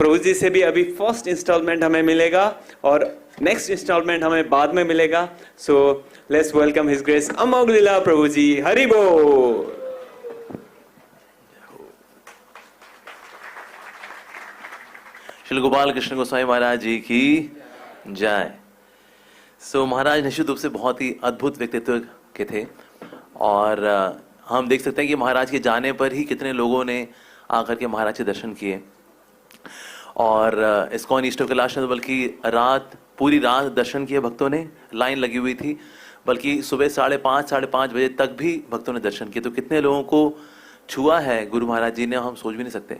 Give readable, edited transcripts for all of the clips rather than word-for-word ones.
प्रभु जी से भी अभी फर्स्ट इंस्टॉलमेंट हमें मिलेगा और नेक्स्ट इंस्टॉलमेंट हमें बाद में मिलेगा। So let's welcome his grace Amogh Lila Prabhu ji. Hari बोल। श्री गोपाल कृष्ण गोस्वामी महाराज जी की जय। सो महाराज निश्चित रूप से बहुत ही अद्भुत व्यक्तित्व के थे और हम देख सकते हैं कि महाराज के जाने पर ही कितने लोगों ने आकर के महाराज के दर्शन किए और इस्कॉन ईस्ट कैलाश में बल्कि पूरी रात दर्शन किए भक्तों ने, लाइन लगी हुई थी, बल्कि सुबह 5:30 बजे तक भी भक्तों ने दर्शन किए। तो कितने लोगों को छुआ है गुरु महाराज जी ने, हम सोच भी नहीं सकते।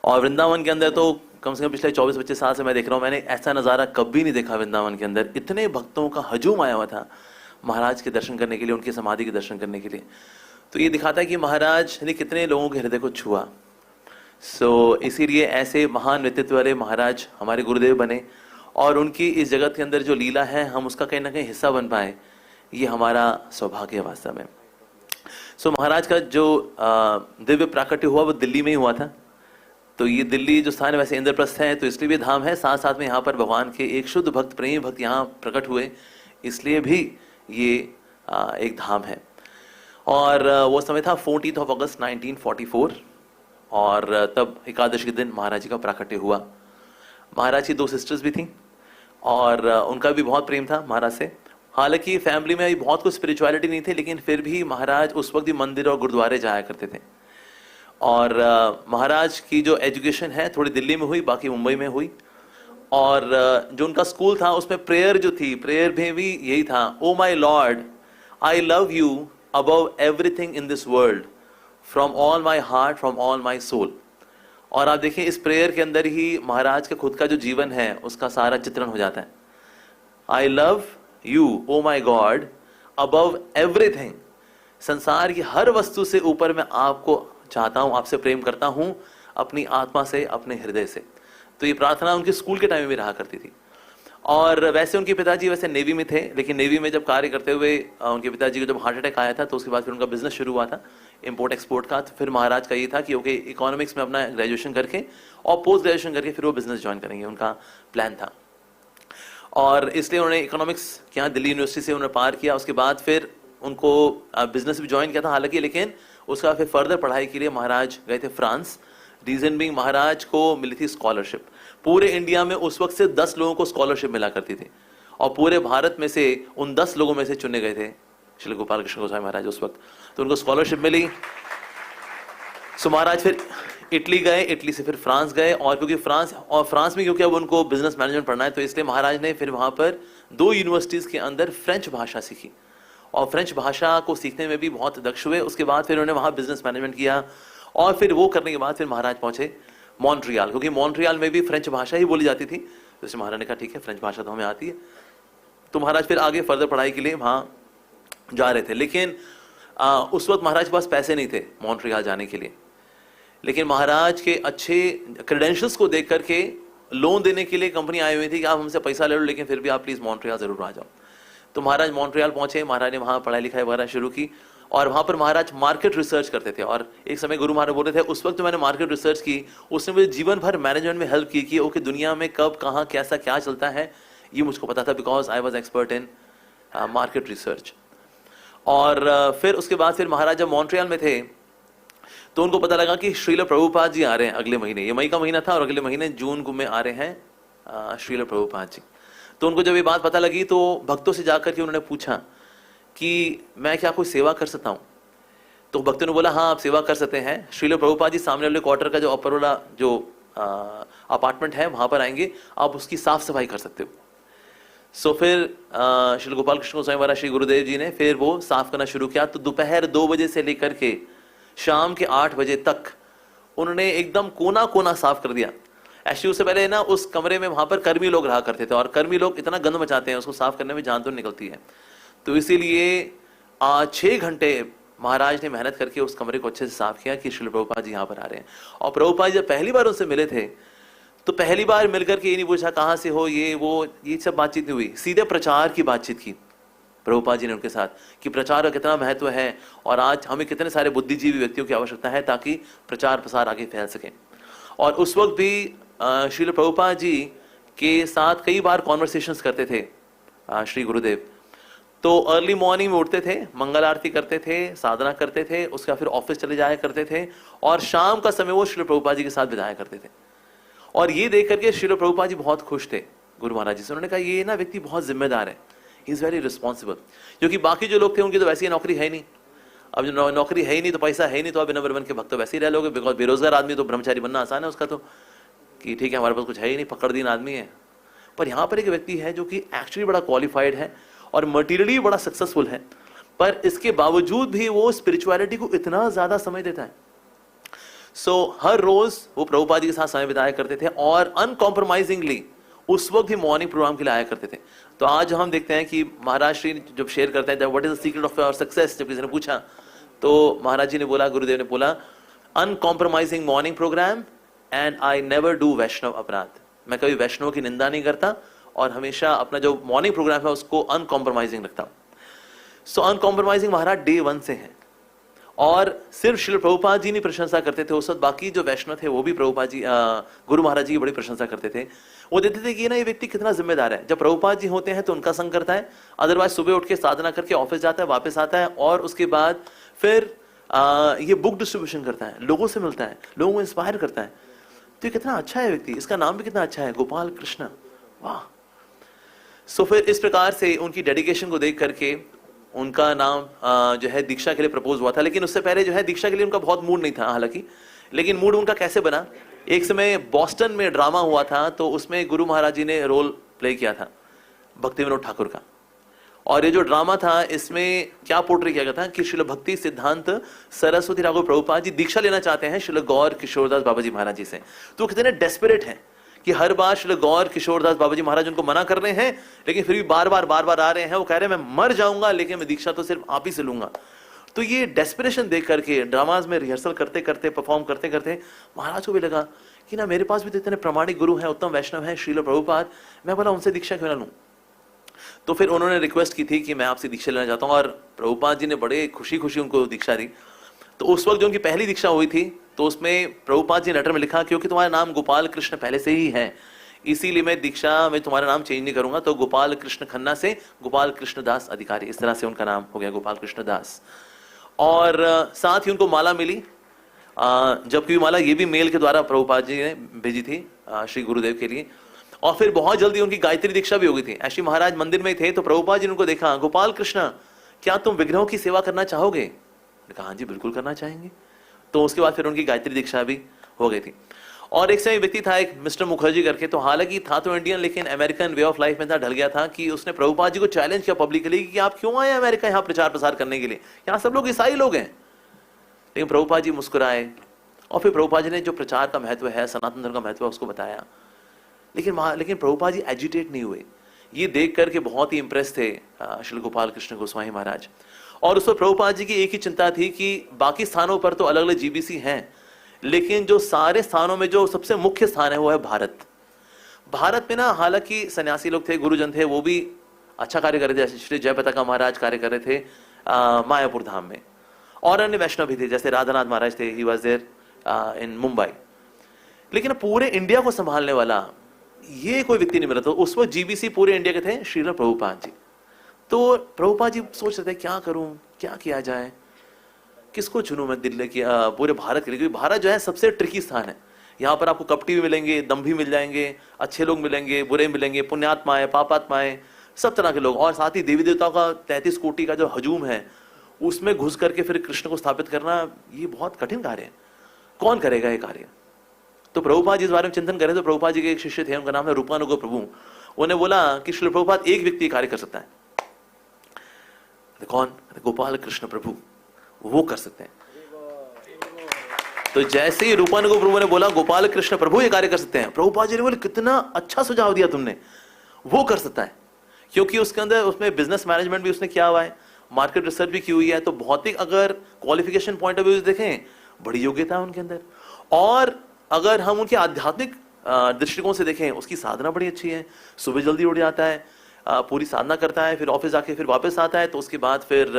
और वृंदावन के अंदर तो कम से कम पिछले 24-25 साल से मैं देख रहा हूँ, मैंने ऐसा नज़ारा कभी नहीं देखा। वृंदावन के अंदर इतने भक्तों का हजूम आया हुआ था महाराज के दर्शन करने के लिए, उनकी समाधि के दर्शन करने के लिए। तो ये दिखाता है कि महाराज ने कितने लोगों के हृदय को छुआ। इसीलिए ऐसे महान व्यक्तित्व वाले महाराज हमारे गुरुदेव बने और उनकी इस जगत के अंदर जो लीला है हम उसका कहीं ना कहीं हिस्सा बन पाए, ये हमारा सौभाग्य है वास्तव में। महाराज का जो दिव्य प्राकट्य हुआ वो दिल्ली में ही हुआ था। तो ये दिल्ली जो स्थान है वैसे इंद्रप्रस्थ है तो इसलिए भी धाम है, साथ साथ में यहाँ पर भगवान के एक शुद्ध भक्त, प्रेमी भक्त यहाँ प्रकट हुए, इसलिए भी ये एक धाम है। और वो समय था 14 अगस्त 1944 और तब एकादशी के दिन महाराज जी का प्राकट्य हुआ। महाराज की 2 सिस्टर्स भी थीं और उनका भी बहुत प्रेम था महाराज से। हालांकि फैमिली में बहुत कुछ स्पिरिचुअलिटी नहीं थी, लेकिन फिर भी महाराज उस वक्त भी मंदिर और गुरुद्वारे जाया करते थे। और महाराज की जो एजुकेशन है थोड़ी दिल्ली में हुई, बाकी मुंबई में हुई। और जो उनका स्कूल था उसमें प्रेयर जो थी, प्रेयर में भी यही था, oh my lord I love you above everything in this world, from all my heart, from all my soul. और आप देखिए इस प्रेयर के अंदर ही महाराज का खुद का जो जीवन है उसका सारा चित्रण हो जाता है। I love you oh my God above everything, संसार की हर वस्तु से ऊपर मैं आपको चाहता हूं, आपसे प्रेम करता हूं, अपनी आत्मा से, अपने हृदय से। तो ये प्रार्थना उनके स्कूल के टाइम में भी रहा करती थी। और वैसे उनके पिताजी वैसे नेवी में थे, लेकिन नेवी में जब कार्य करते हुए उनके पिताजी को जब हार्ट अटैक आया था तो उसके बाद फिर उनका बिजनेस शुरू हुआ था इंपोर्ट एक्सपोर्ट का। तो फिर महाराज का ये था कि ओके इकोनॉमिक्स में अपना ग्रेजुएशन करके और पोस्ट ग्रेजुएशन करके फिर वो बिजनेस ज्वाइन करेंगे, उनका प्लान था। और इसलिए उन्होंने इकोनॉमिक्स यहाँ दिल्ली यूनिवर्सिटी से उन्होंने पार किया। उसके बाद फिर उनको बिजनेस भी ज्वाइन किया था हालांकि, लेकिन उसका फिर फर्दर पढ़ाई के लिए महाराज गए थे फ्रांस। रीजन बिंग महाराज को मिली थी स्कॉलरशिप। पूरे इंडिया में उस वक्त से 10 लोगों को स्कॉलरशिप मिला करती थी और पूरे भारत में से उन 10 लोगों में से चुने गए थे श्री गोपाल कृष्ण गोस्वामी महाराज उस वक्त। तो उनको स्कॉलरशिप मिली। महाराज फिर इटली गए, इटली से फिर फ्रांस गए। और क्योंकि फ्रांस में क्योंकि अब उनको बिजनेस मैनेजमेंट पढ़ना है तो इसलिए महाराज ने फिर वहां पर 2 यूनिवर्सिटीज के अंदर फ्रेंच भाषा सीखी और फ्रेंच भाषा को सीखने में भी बहुत दक्ष हुए। उसके बाद फिर उन्होंने वहां बिजनेस मैनेजमेंट किया और फिर वो करने के बाद फिर महाराज पहुंचे मॉन्ट्रियल, क्योंकि मॉन्ट्रियल में भी फ्रेंच भाषा ही बोली जाती थी। तो महाराज ने कहा ठीक है फ्रेंच भाषा तो हमें आती है। तो महाराज फिर आगे फर्दर पढ़ाई के लिए वहां जा रहे थे, लेकिन उस वक्त महाराज के पास पैसे नहीं थे मॉन्ट्रियल जाने के लिए। लेकिन महाराज के अच्छे क्रेडेंशियल्स को देख करके लोन देने के लिए कंपनी आई हुई थी कि आप हमसे पैसा ले लो लेकिन फिर भी आप प्लीज मॉन्ट्रियल जरूर आ जाओ। तो महाराज मॉन्ट्रियल पहुंचे, महाराज ने वहां पढ़ाई लिखाई वगैरह शुरू की और वहां पर महाराज मार्केट रिसर्च करते थे। और एक समय गुरु महाराज बोल रहे थे उस वक्त मैंने मार्केट रिसर्च की, उसने मुझे जीवन भर मैनेजमेंट में हेल्प की कि ओके दुनिया में कब कहाँ कैसा क्या चलता है ये मुझको पता था, because I was expert in market research. और फिर उसके बाद फिर महाराज जब मॉन्ट्रियल में थे तो उनको पता लगा कि श्रील प्रभुपाद जी आ रहे हैं अगले महीने। ये मई का महीना था और अगले महीने जून में आ रहे हैं श्रील प्रभुपाद जी। तो उनको जब ये बात पता लगी तो भक्तों से जाकर के उन्होंने पूछा कि मैं क्या कोई सेवा कर सकता हूँ। तो भक्तों ने बोला हाँ आप सेवा कर सकते हैं। श्रील प्रभुपाद जी सामने वाले क्वार्टर का जो अपर वाला जो अपार्टमेंट है वहां पर आएंगे, आप उसकी साफ सफाई कर सकते हो। फिर श्री गोपाल कृष्ण गोस्वामी महाराज श्री गुरुदेव जी ने फिर वो साफ करना शुरू किया। तो दोपहर 2 बजे से लेकर के शाम के 8 बजे तक उन्होंने एकदम कोना कोना साफ कर दिया। एक्चुअली उससे पहले ना उस कमरे में वहां पर कर्मी लोग रहा करते थे और कर्मी लोग इतना गंद मचाते हैं उसको साफ करने में जान तो निकलती है। तो इसीलिए 6 घंटे महाराज ने मेहनत करके उस कमरे को अच्छे से साफ किया कि श्री प्रभुपाद जी यहाँ पर आ रहे हैं। और प्रभुपाद जब पहली बार उनसे मिले थे तो पहली बार मिलकर के ये नहीं पूछा कहाँ से हो ये वो, ये सब बातचीत नहीं हुई, सीधे प्रचार की बातचीत की प्रभुपाद जी ने उनके साथ कि प्रचार का कितना महत्व है और आज हमें कितने सारे बुद्धिजीवी व्यक्तियों की आवश्यकता है ताकि प्रचार प्रसार आगे फैल सके। और उस वक्त भी श्रील प्रभुपाद जी के साथ कई बार कॉन्वर्सेशंस करते थे श्री गुरुदेव। तो अर्ली मॉर्निंग में उठते थे, मंगल आरती करते थे, साधना करते थे, उसके बाद फिर ऑफिस चले जाया करते थे और शाम का समय वो श्रील प्रभुपाद जी के साथ बिताया करते थे। और ये देख करके श्रील प्रभुपाद जी बहुत खुश थे गुरु महाराज जी से। उन्होंने कहा ये ना व्यक्ति बहुत जिम्मेदार है, ही इज वेरी रिस्पॉन्सिबल। क्योंकि बाकी जो लोग थे उनकी तो वैसी नौकरी है ही नहीं। अब जो नौकरी है ही नहीं तो पैसा है ही नहीं, तो आप बिना बन के भक्त तो वैसे ही रह लोगे। बिकॉज बेरोजगार आदमी तो ब्रह्मचारी बनना आसान है उसका, तो कि ठीक है हमारे पास कुछ है ही नहीं, पकड़ दीन आदमी है। पर यहाँ पर एक व्यक्ति है जो कि एक्चुअली बड़ा क्वालिफाइड है और मटीरियली बड़ा सक्सेसफुल है, पर इसके बावजूद भी वो स्पिरिचुअलिटी को इतना ज्यादा समय देता है। सो हर रोज वो प्रभुपाद जी के साथ समय बिताया करते थे और अनकॉम्प्रोमाइजिंगली उस वक्त भी मॉर्निंग प्रोग्राम के लिए आया करते थे। तो आज हम देखते हैं कि महाराज श्री जब शेयर करते हैं what is the secret of your success, जब किसी ने पूछा तो महाराज जी ने बोला, गुरुदेव ने बोला, uncompromising morning program and I never do Vaishnava अपराध। मैं कभी वैष्णव की निंदा नहीं करता और हमेशा अपना जो मॉर्निंग प्रोग्राम है उसको अनकॉम्प्रोमाइजिंग रखता हूं। सो अनकॉम्प्रोमाइजिंग महाराज डे 1 से है। और सिर्फ श्री प्रभुपाद जी नहीं प्रशंसा करते थे उस वक्त, बाकी जो वैष्णव थे वो भी प्रभुपाद जी गुरु महाराज जी की बड़ी प्रशंसा करते थे। वो देते थे कि ना ये व्यक्ति कितना जिम्मेदार है। जब प्रभुपाद जी होते हैं तो उनका संग करता है, अदरवाइज सुबह उठ के साधना करके ऑफिस जाता है, वापस आता है और उसके बाद फिर ये बुक डिस्ट्रीब्यूशन करता है, लोगों से मिलता है, लोगों को इंस्पायर करता है। तो ये कितना अच्छा है व्यक्ति, इसका नाम भी कितना अच्छा है, गोपाल कृष्ण, वाह। सो फिर इस प्रकार से उनकी डेडिकेशन को देख करके उनका नाम जो है दीक्षा के लिए प्रपोज हुआ था। लेकिन उससे पहले जो है दीक्षा के लिए उनका बहुत मूड नहीं था हालांकि, लेकिन मूड उनका कैसे बना, एक समय बॉस्टन में ड्रामा हुआ था तो उसमें गुरु महाराज जी ने रोल प्ले किया था भक्ति विनोद ठाकुर का। और ये जो ड्रामा था इसमें क्या पोर्ट्रे किया गया था कि श्रील भक्ति सिद्धांत सरस्वती ठाकुर प्रभुपाद जी दीक्षा लेना चाहते हैं श्रील गौर किशोरदास बाबा जी महाराज जी से। तो कितने डेस्परेट हैं कि हर बार श्री गौर किशोरदास बाबा जी महाराज उनको मना कर रहे हैं, लेकिन फिर भी बार बार आ रहे हैं। वो कह रहे हैं मैं मर जाऊंगा लेकिन मैं दीक्षा तो सिर्फ आप ही से लूंगा। तो ये डेस्परेशन देख करके ड्रामाज में रिहर्सल करते करते, परफॉर्म करते करते महाराज को भी लगा कि ना मेरे पास भी तो इतने प्रामाणिक गुरु हैं, उत्तम वैष्णव हैं, श्रील प्रभुपाद, मैं बोला उनसे दीक्षा क्यों ना लूं। तो फिर उन्होंने रिक्वेस्ट की थी कि मैं आपसे दीक्षा लेना चाहता हूं और प्रभुपाद जी ने बड़े खुशी खुशी उनको दीक्षा दी। तो उस वक्त जो उनकी पहली दीक्षा हुई थी तो उसमें प्रभुपाद जी ने लेटर में लिखा क्योंकि तुम्हारा नाम गोपाल कृष्ण पहले से ही है, इसीलिए मैं दीक्षा में तुम्हारा नाम चेंज नहीं करूंगा। तो गोपाल कृष्ण खन्ना से गोपाल कृष्ण दास अधिकारी, इस तरह से उनका नाम हो गया गोपाल कृष्ण दास। और साथ ही उनको माला मिली, जबकि माला ये भी मेल के द्वारा प्रभुपाद जी ने भेजी थी श्री गुरुदेव के लिए। और फिर बहुत जल्दी उनकी गायत्री दीक्षा भी हो गई थी। ऐसी महाराज मंदिर में थे तो प्रभुपाद जी ने उनको देखा, गोपाल कृष्ण क्या तुम विग्रहों की सेवा करना चाहोगे? कहा हाँ जी बिल्कुल करना चाहेंगे। तो उसके बाद फिर उनकी गायत्री दीक्षा भी हो गई थी। और एक समय व्यक्ति था एक मिस्टर मुखर्जी करके, तो हालांकि था तो इंडियन लेकिन अमेरिकन वे ऑफ लाइफ में था, ढल गया था कि उसने प्रभुपाद जी को चैलेंज किया पब्लिकली कि आप क्यों आए अमेरिका यहाँ प्रचार प्रसार करने के लिए, यहाँ सब लोग ईसाई लोग हैं। लेकिन प्रभुपाद जी मुस्कुराए और फिर प्रभुपाद जी ने जो प्रचार का महत्व है, सनातन धर्म का महत्व है उसको बताया। लेकिन प्रभुपाद जी एजिटेट नहीं हुए। ये देख करके बहुत ही इंप्रेस थे श्री गोपाल कृष्ण गोस्वामी महाराज। और उस पर प्रभुपाद जी की एक ही चिंता थी कि बाकी स्थानों पर तो अलग अलग जीबीसी हैं, लेकिन जो सारे स्थानों में जो सबसे मुख्य स्थान है वो है भारत। भारत में ना हालांकि सन्यासी लोग थे, गुरुजन थे, वो भी अच्छा कार्य कर रहे थे। श्री जयपताका महाराज कार्य कर रहे थे मायापुर धाम में, और अन्य वैष्णव भी थे जैसे राधानाथ महाराज थे, he was there in Mumbai. लेकिन पूरे इंडिया को संभालने वाला ये कोई व्यक्ति नहीं मिला। तो उस वक्त जीबीसी पूरे इंडिया के थे श्रील प्रभुपाद जी। तो प्रभुपाद जी सोच रहे थे क्या करूं, क्या किया जाए, किसको चुनूं मैं दिल्ली की पूरे भारत के लिए, क्योंकि भारत जो है सबसे ट्रिकी स्थान है। यहाँ पर आपको कपटी भी मिलेंगे, दम्भी मिल जाएंगे, अच्छे लोग मिलेंगे, बुरे मिलेंगे, पुण्यात्माएं, पापात्माएं, सब तरह के लोग। और साथ ही देवी देवताओं का 33 कोटि का जो हजूम है उसमें घुस करके फिर कृष्ण को स्थापित करना ये बहुत कठिन कार्य है। कौन करेगा ये कार्य? तो प्रभुपाद जी इस बारे में चिंतन करें तो प्रभुपाद जी के एक शिष्य थे, उनका नाम है रूपानुग प्रभु। उन्हें बोला कि श्री प्रभुपाद एक व्यक्ति कार्य कर सकता है। कौन? गोपाल कृष्ण प्रभु, वो कर सकते हैं। तो जैसे ही रूपानुग प्रभु ने बोला गोपाल कृष्ण प्रभु ये कार्य कर सकते हैं, प्रभुपाद जी ने बोले कितना अच्छा सुझाव दिया तुमने, वो कर सकता है। क्योंकि उसके अंदर उसमें बिजनेस मैनेजमेंट भी उसने किया हुआ है, मार्केट रिसर्च भी की हुई है। तो भौतिक अगर क्वालिफिकेशन पॉइंट ऑफ व्यू देखें बड़ी योग्यता है उनके अंदर। और अगर हम उनके आध्यात्मिक दृष्टिकोण से देखें उसकी साधना बड़ी अच्छी है। सुबह जल्दी उठ जाता है, पूरी साधना करता है, फिर ऑफिस जाके फिर वापस आता है, तो उसके बाद फिर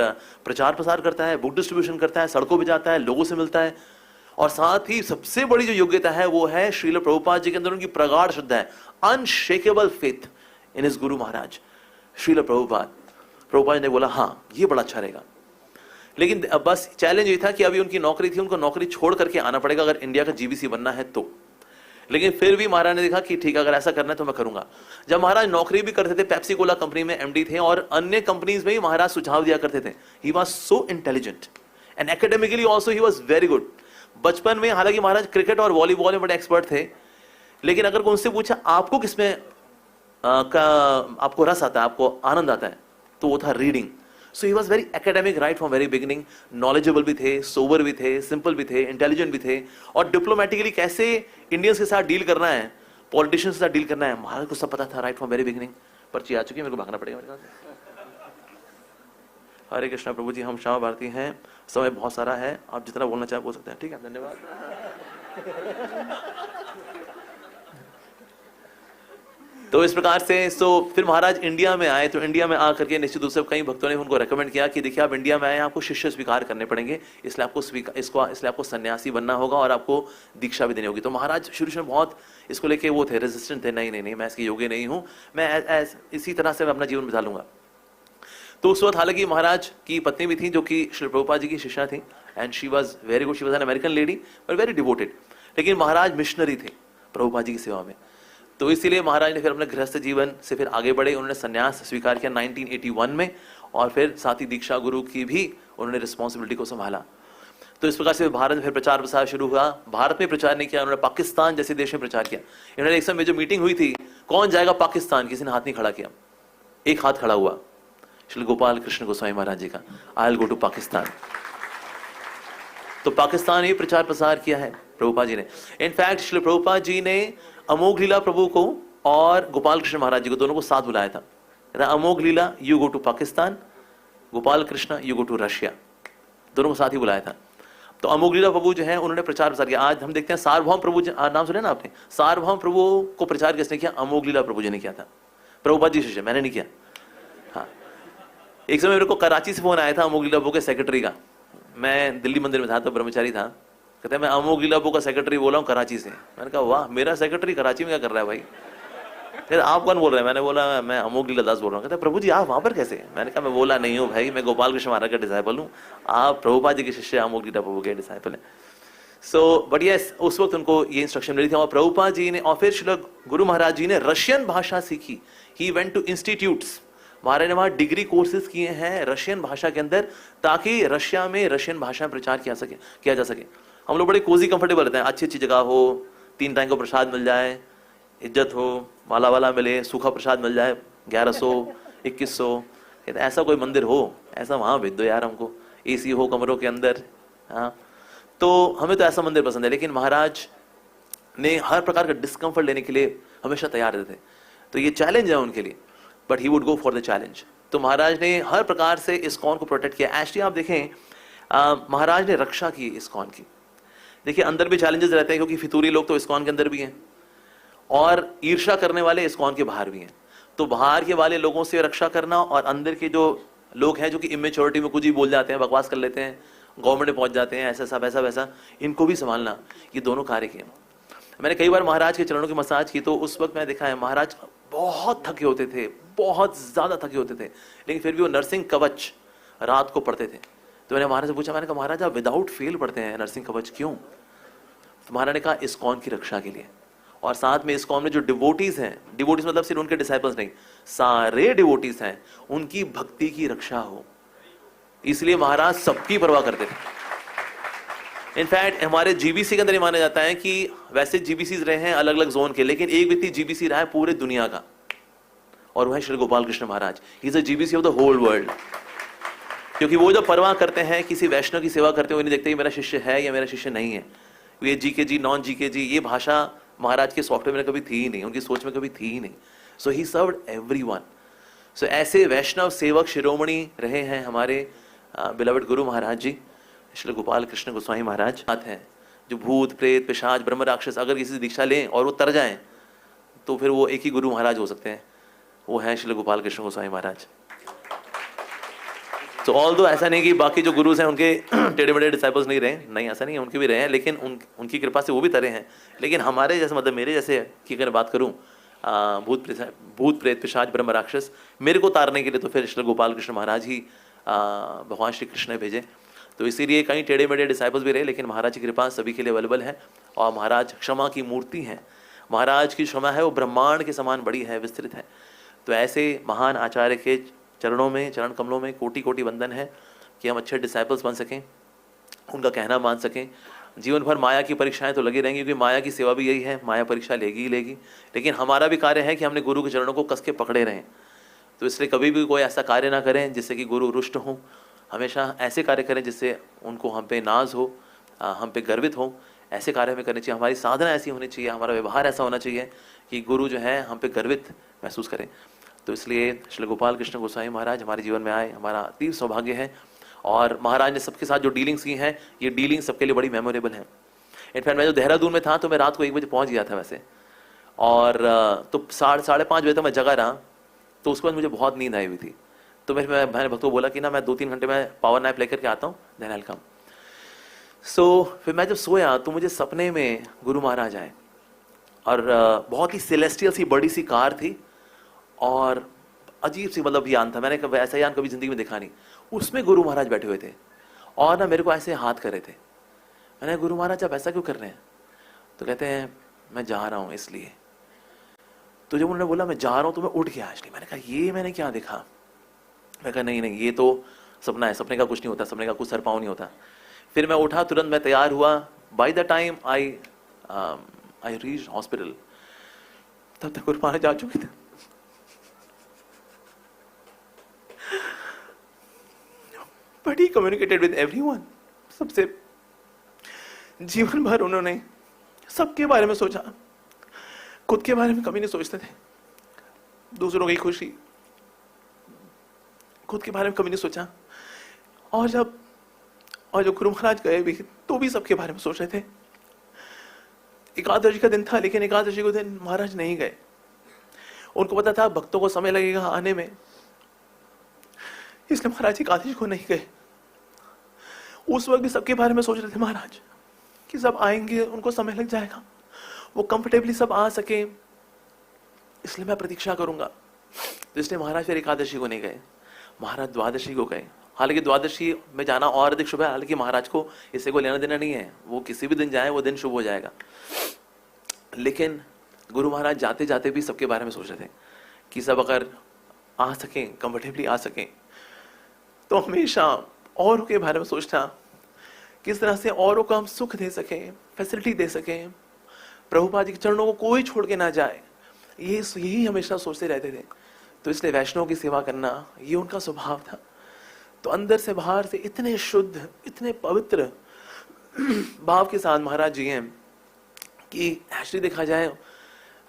प्रचार प्रसार करता है, बुक डिस्ट्रीब्यूशन करता है, सड़कों पे जाता है, लोगों से मिलता है। और साथ ही सबसे बड़ी जो योग्यता है वो है श्रील प्रभुपाद जी के अंदर उनकी प्रगाढ़ श्रद्धा है, unshakeable faith in his Guru Maharaj Srila Prabhupada. Prabhupada ने बोला हाँ ये बड़ा अच्छा रहेगा, लेकिन अब बस चैलेंज ये था कि अभी उनकी नौकरी थी, उनको नौकरी छोड़ करके आना पड़ेगा अगर इंडिया का जीबीसी बनना है तो। लेकिन फिर भी महाराज ने देखा कि ठीक है अगर ऐसा करना है तो मैं करूंगा। जब महाराज नौकरी भी करते थे, पेप्सी कोला कंपनी में एमडी थे और अन्य कंपनीज में भी महाराज सुझाव दिया करते थे। He was so intelligent and academically also he was very good. बचपन में हालांकि महाराज क्रिकेट और वॉलीबॉल में बड़े एक्सपर्ट थे, लेकिन अगर उनसे पूछा आपको किसमें आपको रस आता है, आपको आनंद आता है, तो वो था reading. So he was very academic right from very beginning, knowledgeable भी थे, सोबर भी थे, सिंपल भी थे, इंटेलिजेंट भी थे, और डिप्लोमेटिकली कैसे इंडियंस के साथ डील करना है, पॉलिटिशियंस के साथ डील करना है, महाराज को सब पता था राइट फ्रॉम वेरी बिगिनिंग। पर्ची आ चुकी है, मेरे को भागना पड़ेगा मेरे पास। हरे कृष्णा प्रभु जी, हम श्यामा भारती हैं, समय बहुत सारा है, आप जितना बोलना चाहे बोल सकते हैं। ठीक है, धन्यवाद। तो इस प्रकार से फिर महाराज इंडिया में आए, तो इंडिया में आकर के निश्चित रूप से कई भक्तों ने उनको रेकमेंड किया कि देखिए आप इंडिया में आए, आपको शिष्य स्वीकार करने पड़ेंगे, इसलिए आपको सन्यासी बनना होगा और आपको दीक्षा भी देनी होगी। तो महाराज शुरू में बहुत इसको लेके वो थे, रेजिस्टेंट थे, नहीं मैं इसके योग्य नहीं हूं, मैं इसी तरह से मैं अपना जीवन बिता लूंगा। तो उस वक्त हालांकि महाराज की पत्नी भी थी जो कि श्री प्रभुपाद जी की शिष्या थी, and she was very good, she was an American lady but very devoted. लेकिन महाराज मिशनरी थे प्रभुपाद जी की सेवा में, तो इसीलिए महाराज ने फिर अपने गृहस्थ जीवन से फिर आगे बढ़े। उन्होंने संन्यास स्वीकार किया 1981 में, और फिर साथ ही दीक्षा गुरु की भी उन्होंने रिस्पॉन्सिबिलिटी को संभाला। तो इस प्रकार से भारत में फिर प्रचार प्रसार शुरू हुआ। भारत में प्रचार नहीं किया उन्होंने, पाकिस्तान जैसे देश में प्रचार किया। इन्होंने एक समय जो मीटिंग हुई थी, कौन जाएगा पाकिस्तान, किसी ने हाथ नहीं खड़ा किया, एक हाथ खड़ा हुआ, श्री गोपाल कृष्ण गोस्वामी महाराज जी का, I will go to Pakistan. तो पाकिस्तान ही प्रचार प्रसार किया है प्रभुपाद जी ने। इनफैक्ट श्री प्रभुपाद जी ने अमोघ लीला प्रभु को और गोपाल कृष्ण महाराज जी को, दोनों को साथ बुलाया था। Amogh Lila you go to Pakistan, Gopal Krishna you go to Russia, दोनों को साथ ही बुलाया था। तो अमोघ लीला प्रभु जो है उन्होंने प्रचार प्रसार किया। आज हम देखते हैं सार्वभौम प्रभु, नाम सुने ना आपने, सार्वभौम प्रभु को प्रचार किसने किया? अमोघ लीला प्रभु जी ने किया था, प्रभुपाद जी शिष्य, मैंने नहीं किया। हाँ, एक समय मेरे को कराची से फोन आया था अमोघ लीला प्रभु के सेक्रेटरी का, मैं दिल्ली मंदिर में था तो ब्रह्मचारी था, कहते हैं मैं अमोघ लीला प्रभु का सेक्रेटरी बोला हूँ कराची से। मैंने कहा वाह, मेरा सेक्रेटरी कराची में क्या कर रहा है भाई? फिर आप कौन बोल रहे हैं? मैंने बोला मैं अमोघ लीला दास बोल रहा हूँ। कहते प्रभु जी आप वहां पर कैसे? मैंने कहा मैं बोला नहीं हूँ भाई, मैं गोपाल कृष्ण महाराज का डिसाइपल हूँ, आप प्रभुपाद जी के शिष्य अमोघ लीला प्रभु के डिसाइपल हैं। सो बट यस, उस वक्त उनको ये इंस्ट्रक्शन मिली थी। और प्रभुपाद जी ने, और फिर श्री गुरु महाराज जी ने रशियन भाषा सीखी। ही वेंट टू इंस्टीट्यूट्स, महाराज ने वहां डिग्री कोर्सेज किए हैं रशियन भाषा के अंदर, ताकि रशिया में रशियन भाषा में प्रचार किया जा सके। हम लोग बड़े कोजी कंफर्टेबल रहते हैं, अच्छी अच्छी जगह हो, 3 टाइम को प्रसाद मिल जाए, इज्जत हो, माला वाला मिले, सूखा प्रसाद मिल जाए 1100 2100, ऐसा कोई मंदिर हो, ऐसा वहां भेज दो यार हमको, एसी हो कमरों के अंदर। हाँ, तो हमें तो ऐसा मंदिर पसंद है। लेकिन महाराज ने हर प्रकार का डिस्कम्फर्ट लेने के लिए हमेशा तैयार रहते थे। तो ये चैलेंज है उनके लिए, but he would go for the challenge. तो महाराज ने हर प्रकार से इस्कॉन को प्रोटेक्ट किया। एक्चुअली आप देखें, महाराज ने रक्षा की इस्कॉन की। देखिए अंदर भी चैलेंजेस रहते हैं, क्योंकि फितूरी लोग तो इस्कॉन के अंदर भी हैं, और ईर्ष्या करने वाले इस्कॉन के बाहर भी हैं। तो बाहर के वाले लोगों से रक्षा करना, और अंदर के जो लोग हैं जो कि इमेच्योरिटी में कुछ ही बोल जाते हैं, बकवास कर लेते हैं, गवर्नमेंट में पहुंच जाते हैं, ऐसा सब ऐसा वैसा, इनको भी संभालना, ये दोनों कार्य किए। मैंने कई बार महाराज के चरणों की मसाज की, तो उस वक्त मैं देखा है महाराज बहुत थके होते थे, बहुत ज्यादा थके होते थे, लेकिन फिर भी वो नरसिंह कवच रात को पढ़ते थे। तो मैंने महाराज से पूछा, मैंने कहा महाराज आप विदाउट फेल पढ़ते हैं नरसिंह कवच क्यों? तो महाराज ने कहा इस्कॉन की रक्षा के लिए। और साथ में इस्कॉन में जो डिवोटीज हैं, डिवोटीज मतलब सिर्फ उनके डिसाइपल्स नहीं, सारे डिवोटीज हैं, उनकी भक्ति की रक्षा हो, इसलिए महाराज सबकी परवाह करते थे। इनफैक्ट हमारे जीबीसी के अंदर ये माना जाता है कि वैसे जीबीसी रहे हैं अलग अलग जोन के, लेकिन एक व्यक्ति जीबीसी रहा है पूरे दुनिया का, और वह है Shri Gopal Krishna Maharaj. He is a GBC of the whole world. क्योंकि वो जब परवाह करते हैं किसी वैष्णव की सेवा करते हुए, नहीं देखते कि मेरा शिष्य है या मेरा शिष्य नहीं है। ये जीके नॉन जीके, ये भाषा महाराज के सॉफ्टवेयर में कभी थी ही नहीं, उनकी सोच में कभी थी ही नहीं। सो ही सर्व्ड एवरीवन। सो ऐसे वैष्णव सेवक शिरोमणि रहे हैं हमारे बिलवड गुरु महाराज जी श्री गोपाल कृष्ण गोस्वामी महाराज। बात है जो भूत प्रेत पिशाच ब्रह्म राक्षस अगर किसी से दीक्षा लें और वो तर जाएं, तो फिर वो एक ही गुरु महाराज हो सकते हैं, वो है श्री गोपाल कृष्ण गोस्वामी महाराज। तो ऑल दो ऐसा नहीं कि बाकी जो गुरुज हैं उनके टेढ़े मेढ़े डिसाइपल्स नहीं रहे, नहीं ऐसा नहीं है, उनके भी रहे हैं, लेकिन उनकी कृपा से वो भी तरे हैं। लेकिन हमारे जैसे मतलब मेरे जैसे की अगर बात करूँ, भूत प्रेत पिशाच ब्रह्म राक्षस, मेरे को तारने के लिए तो फिर श्री गोपाल कृष्ण महाराज ही भगवान श्री कृष्ण ने भेजे। तो इसीलिए कई टेढ़े मेढ़े डिसाइपल्स भी रहे, लेकिन महाराज की कृपा सभी के लिए अवेलेबल है। और महाराज क्षमा की मूर्ति हैं। महाराज की क्षमा है वो ब्रह्मांड के समान बड़ी है, विस्तृत है। तो ऐसे महान आचार्य के चरणों में, चरण कमलों में कोटि कोटि वंदन है कि हम अच्छे डिसाइपल्स बन सकें, उनका कहना मान सकें। जीवन भर माया की परीक्षाएं तो लगी रहेंगी, क्योंकि माया की सेवा भी यही है, माया परीक्षा लेगी ही लेगी। लेकिन हमारा भी कार्य है कि हमने गुरु के चरणों को कस के पकड़े रहें। तो इसलिए कभी भी कोई ऐसा कार्य ना करें जिससे कि गुरु रुष्ट हों। हमेशा ऐसे कार्य करें जिससे उनको हम पे नाज हो, हम पे गर्वित हो। ऐसे कार्य हमें करने चाहिए, हमारी साधना ऐसी होनी चाहिए, हमारा व्यवहार ऐसा होना चाहिए कि गुरु जो है हम पे गर्वित महसूस करें। तो इसलिए श्री गोपाल कृष्ण गोसाई महाराज हमारे जीवन में आए, हमारा अतीव सौभाग्य है। और महाराज ने सबके साथ जो डीलिंग्स की हैं, ये डीलिंग सबके लिए बड़ी मेमोरेबल है। इनफैक्ट मैं जो देहरादून में था तो मैं रात को 1 बजे पहुंच गया था वैसे, और तो 5:30 बजे तक मैं जगा रहा। तो उसके बाद मुझे बहुत नींद आई हुई थी। तो मैंने भक्तों को बोला कि ना मैं 2-3 घंटे में पावर नैप लेकर के आता हूँ, देन आई विल कम। सो फिर मैं जब सोया तो मुझे सपने में गुरु महाराज आए, और बहुत ही सेलेस्टियल सी बड़ी सी कार थी, और अजीब सी मतलब यान था, मैंने ऐसा यान कभी जिंदगी में देखा नहीं। उसमें गुरु महाराज बैठे हुए थे और ना मेरे को ऐसे हाथ कर रहे थे। मैंने गुरु महाराज आप ऐसा क्यों कर रहे हैं? तो कहते हैं मैं जा रहा हूँ इसलिए। तो जब उन्होंने बोला मैं जा रहा हूँ तो मैं उठ गया। एक्चुअली मैंने कहा ये मैंने क्या देखा? मैं कहा नहीं नहीं, ये तो सपना है, सपने का कुछ नहीं होता, सपने का कुछ सर पाँव नहीं होता। फिर मैं उठा, तुरंत मैं तैयार हुआ। By the time I reach hospital, तब तक गुरु महाराज आ चुके थे। But he communicated with everyone, सबसे जीवन भर उन्होंने सबके बारे में सोचा, खुद के बारे में कभी नहीं सोचते थे। दूसरों की खुशी, खुद के बारे में कभी नहीं सोचा। और जब गुरु महाराज गए भी तो भी सबके बारे में सोच रहे थे। एकादशी का दिन था, लेकिन एकादशी के दिन महाराज नहीं गए। उनको पता था भक्तों को समय लगेगा आने में, इसलिए महाराज एकादशी को नहीं गए। उस वक्त भी सबके बारे में सोच रहे थे महाराज कि सब आएंगे, उनको समय लग जाएगा, वो कंफर्टेबली सब आ सके, इसलिए मैं प्रतीक्षा करूंगा। तो इसलिए महाराज फिर एकादशी को नहीं गए, महाराज द्वादशी को गए। हालांकि द्वादशी में जाना और अधिक शुभ है, हालांकि महाराज को इससे कोई लेना देना नहीं है, वो किसी भी दिन जाए वो दिन शुभ हो जाएगा। लेकिन गुरु महाराज जाते जाते भी सबके बारे में सोच रहे थे कि सब अगर आ सकें, कंफर्टेबली आ सकें। तो हमेशा औरों के बारे में सोचना, किस तरह से औरों को हम सुख दे सकें, फैसिलिटी दे सकें, प्रभुपाद जी के चरणों को कोई छोड़ के ना जाए, यही हमेशा सोचते रहते थे। तो इसलिए वैष्णव की सेवा करना ये उनका स्वभाव था। तो अंदर से बाहर से इतने शुद्ध, इतने पवित्र भाव के साथ महाराज जी हैं कि एक्चुअली देखा जाए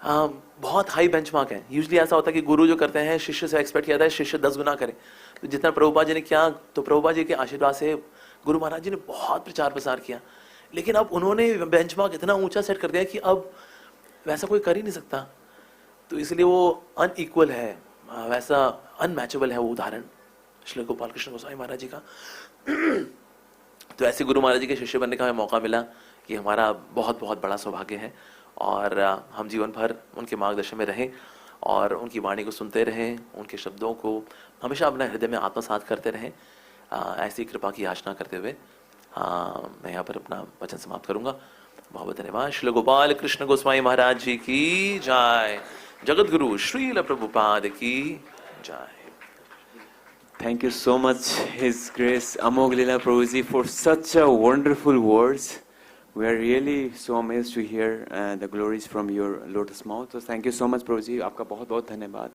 बहुत हाई बेंचमार्क है। यूजुअली ऐसा होता है कि गुरु जो करते हैं शिष्य से एक्सपेक्ट किया जाता है शिष्य 10 गुना करे। तो जितना प्रभुपाद जी ने किया, तो प्रभुपाद जी के आशीर्वाद से गुरु महाराज जी ने बहुत प्रचार प्रसार किया। लेकिन अब उन्होंने बेंचमार्क इतना ऊंचा सेट कर दिया कि अब वैसा कोई कर ही नहीं सकता। तो इसलिए वो अनइक्वल है, वैसा अनमैचेबल है वो उदाहरण श्री गोपाल कृष्ण गोसाई महाराज जी का। तो ऐसे गुरु महाराज जी के शिष्य बनने का हमें मौका मिला, ये हमारा बहुत बहुत बड़ा सौभाग्य है। और हम जीवन भर उनके मार्गदर्शन में रहें और उनकी वाणी को सुनते रहें, उनके शब्दों को हमेशा अपने हृदय में आत्मसात करते रहें। ऐसी कृपा की याचना करते हुए मैं यहाँ पर अपना वचन समाप्त करूंगा। बहुत बहुत धन्यवाद। श्री गोपाल कृष्ण गोस्वामी महाराज जी की जय। जगत गुरु श्रील प्रभुपाद की जय। Thank you so much, His Grace Amog Lila Prabhuji, for such a wonderful words. We are really so amazed to hear the glories from your lotus mouth. So thank you so much, Prabhuji. आपका बहुत बहुत धन्यवाद.